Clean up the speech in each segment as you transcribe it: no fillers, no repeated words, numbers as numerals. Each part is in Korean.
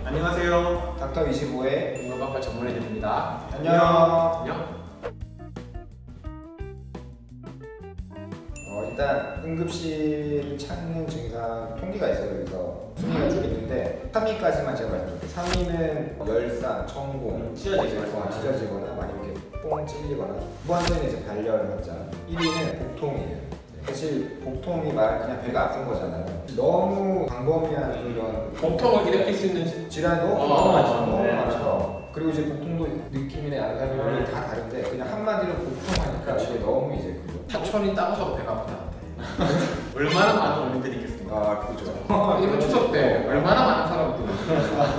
안녕하세요. 닥터25의 응급학과 전문의들입니다. 안녕. 일단 응급실 찾는 증상 통계가 있어요. 그래서 순위가 쭉 있는데 3위까지만 제가 말씀드릴게요. 3위는 열상, 천공, 찢어지거나 많이 이렇게 뽕 찔리거나, 두 번째는 이제 발열 현장, 1위는 복통이에요. 사실 복통이 말 그냥 배가 아픈 거잖아요. 너무 광범위한 이런 복통을 일으킬 수 있는 질환이 너무 많아서, 그리고 이제 복통도 느낌이나 양상이 다 다른데 그냥 한마디로 복통하니까 이게 너무 이제 사촌이 따가서도 배가 아프다는데 얼마나 많은 어른들이 있겠습니까? 아 그죠. 이번 추석 때 얼마나 많은 사람들이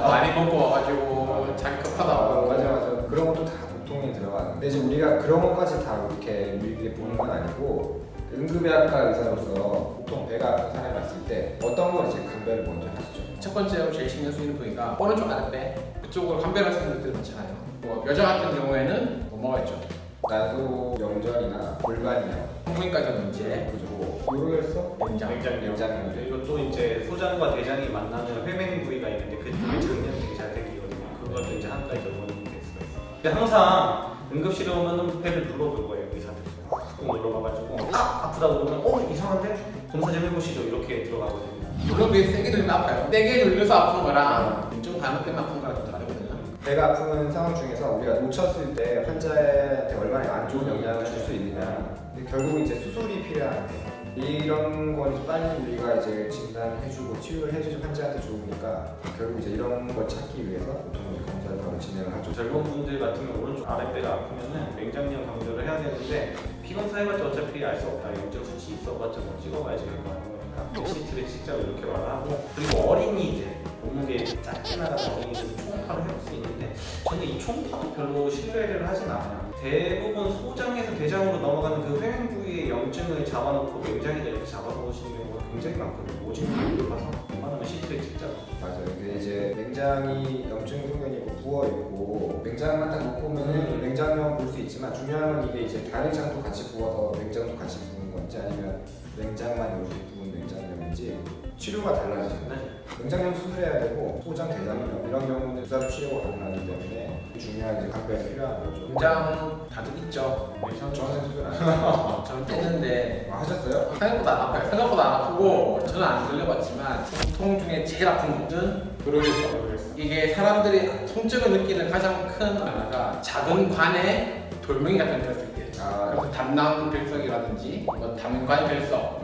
많이 먹고 와가지고 자기 급하다고. 맞아. 그런 것도 다 복통에 들어가는데 이제 우리가 그런 것까지 다 이렇게 일일이 보는 건 아니고, 응급의학과 의사로서 보통 배가 아픈 사람이 왔을 때 어떤 걸 이제 감별을 먼저 하시죠? 첫 번째로 제일 신경 쓰이는 부위가 오른쪽 아랫배, 그쪽으로 감별할 수 있는 것들이 많잖아요. 뭐 여자 같은 경우에는 뭐가 있죠? 난소 영절이나 골반염, 산부인과에서는 이제 그죠. 요로열서, 냉장염. 이것도 이제 소장과 대장이 만나는 회맹 부위가 있는데 그쪽에 장염 되게 잘 생기거든요. 그것도 이제 한 가지 원인이 될 수가 있어요. 근데 항상 응급실에 오면은 배를 눌러볼 거예요, 의사들이. 꾹 눌러봐가지고 아프다고 그러면 이상한데? 검사 좀 해보시죠. 이렇게 들어가거든요. 물론 그게 세게 들면 아파요. 세게 눌려서 아픈 거랑 좀 반응 때문에 아픈 거랑 좀 다르거든요. 배가 아픈 상황 중에서 우리가 놓쳤을 때 환자한테 얼마나 안 좋은 영향을 줄 수 있느냐. 근데 결국 이제 수술이 필요한데 이런 건 이제 빨리 우리가 이제 진단해주고 치료를 해주는 환자한테 좋으니까 결국 이제 이런 걸 찾기 위해서 보통 이제 검사를 바로 진행을 하죠. 젊은 분들 같은 경우 오른쪽 아랫배가 아프면은 맹장염 강조를 해야 되는데 피검사 해봤자 어차피 알 수 없다. 염증 수치 있어봤자 뭐 찍어봐야지 결과 하는 거니까 CT를 찍자고 이렇게 말하고, 그리고 어린이들 몸무게 작게 나가는 어린이들은 초음파를 해볼 수 있는데 저는 이 초음파도 별로 신뢰를 하진 않아요. 대부분 소장에서 대장으로 넘어가는 그 회행 부위의 염증을 잡아놓고 맹장에다 이렇게 잡아놓으시는 경우가 굉장히 많거든요. 오줌 부위를 봐서 웬만하면 CT를 찍자고. 맞아요. 근데 이제 맹장이 염증 소견이 있고 부어 있고 맹장만 딱 놓고 보면은 맹장염 볼 수 있지만, 중요한 건 이게 이제 다른 장도 같이 부어서 맹장도 같이 부은 건지 아니면 맹장만 이렇게 부은 맹장염인지 치료가 달라지잖아요. 맹장염 수술해야 되고 소장 대장염 이런 경우는 주사 치료가 가능하기 때문에 중요한 이제 감별이 필요한 거죠. 맹장 다들 있죠. 저는 수술 안 해요. 저는 뗐는데 하셨어요? 생각보다 안 아파요. 생각보다 안 아프고 저는 안 걸려봤지만 통증 중에 제일 아픈 거는 요로열서. 이게 사람들이 통증을 느끼는 가장 큰 하나가 작은 관에 돌멩이 같은 게 들었을 때, 그래서 담낭결석이라든지 뭐 담관결석,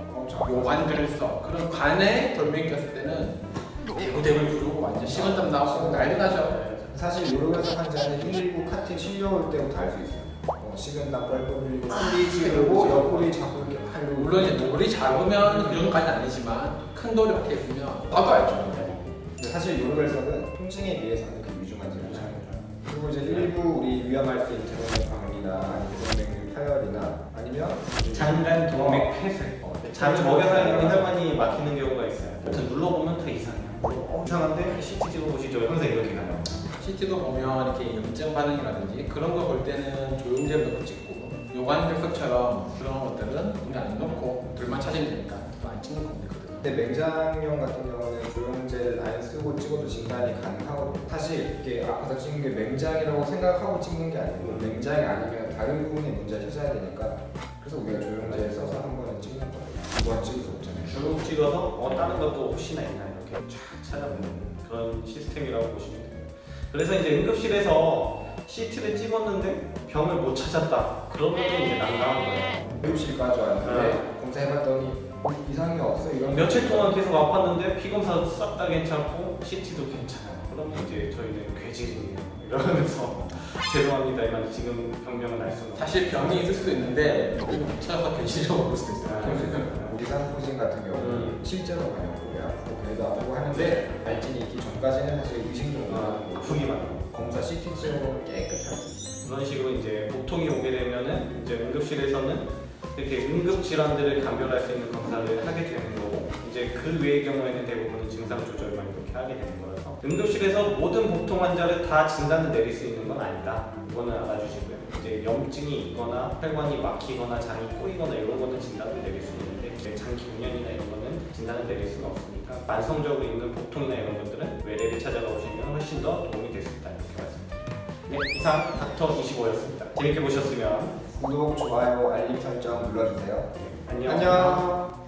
요관결석, 그런 관에 돌멩이 꼈을 때는 대구대구를 부르고 완전 식은땀 나오고 난리 나죠. 사실 요로열서 환자는 119 카트에 실려올 때부터 알 수 있어요. 식은땀 뻘뻘 흘리고 소리 지르고 옆구리 자꾸 이렇게 팔고. 물론 이제 돌이 작으면 그 정도까지는 아니지만 큰 돌이 이렇게 있으면 나도 알죠. 근데 사실 요로열석은 통증에 비해서는 그 위중한 질환이 아니죠. 그리고 이제 일부 우리 위험할 수 있는 대동맥박리나 대동맥류 파열이나 아니면 장간 동맥 폐쇄. 잠을 먹여 살리는 혈관이 막히는 경우가 있어요. 아무튼 눌러보면 다 이상해요. 이상한데 CT 찍어보시죠. 항상 이렇게 가요. CT도 보면 이렇게 염증 반응이라든지 그런 거 볼 때는 조영제를 넣고 찍고, 요관결석처럼 그런 것들은 그냥 안 넣고 돌만 찾으면 되니까 또 안 찍는 겁니다. 근데 맹장염 같은 경우는 조영제를 안 쓰고 찍어도 진단이 가능하거든요. 사실 이게 아파서 찍는 게 맹장이라고 생각하고 찍는 게 아니고 맹장이 아니면 다른 부분에 문제를 찾아야 되니까, 그래서 우리가 조영제를 써서 한 번은 찍는 거예요. 두 번 찍을 수 없잖아요. 쭉 찍어서 다른 것도 혹시나 있나 이렇게 쫙 찾아보는 그런 시스템이라고 보시면 돼요. 그래서 이제 응급실에서 CT를 찍었는데 병을 못 찾았다. 그러면 이제 난감한 거예요. 응급실까지 왔는데 검사해봤더니 이상이 없어 이런. 며칠 동안 계속 아팠는데 피검사 싹 다 괜찮고 CT도 괜찮아요. 그러면 이제 저희는 괴질이에요 이러면서 죄송합니다. 이만 지금 병명은 알 수는 없어요. 사실 병이 있을 수도 있는데 우리가 못 찾아서 괜시리라고 볼 수도 있어요. 리산포진 같은 경우는 실제로 가면 배 아프고 배도 아프고 하는데 발진이 있기 전까지는 사실 의식 정도는 아프기만 하고 검사 CT 찍어보면 깨끗할 수 있어요. 그런 식으로 이제 보통이 오게 되면은 이제 응급실에서는 이렇게 응급 질환들을 감별할 수 있는 검사를 하게 되는 거고, 이제 그 외의 경우에는 대부분은 증상 조절만 이렇게 하게 되는 거라서 응급실에서 모든 보통 환자를 다 진단을 내릴 수 있는 건 아니다. 이거는 알아주시고요. 이제 염증이 있거나 혈관이 막히거나 장이 꼬이거나 이런 거는 진단을 내릴 수 있는데 장기 운연이나 이런 거는 진단을 내릴 수가 없으니까 만성적으로 있는 복통이나 이런 분들은 외래를 찾아가 보시면 훨씬 더 도움이 될 수 있다 이렇게 말씀드립니다. 네, 이상 닥터25였습니다. 재밌게 보셨으면 구독, 좋아요, 알림 설정 눌러주세요. 안녕. 안녕.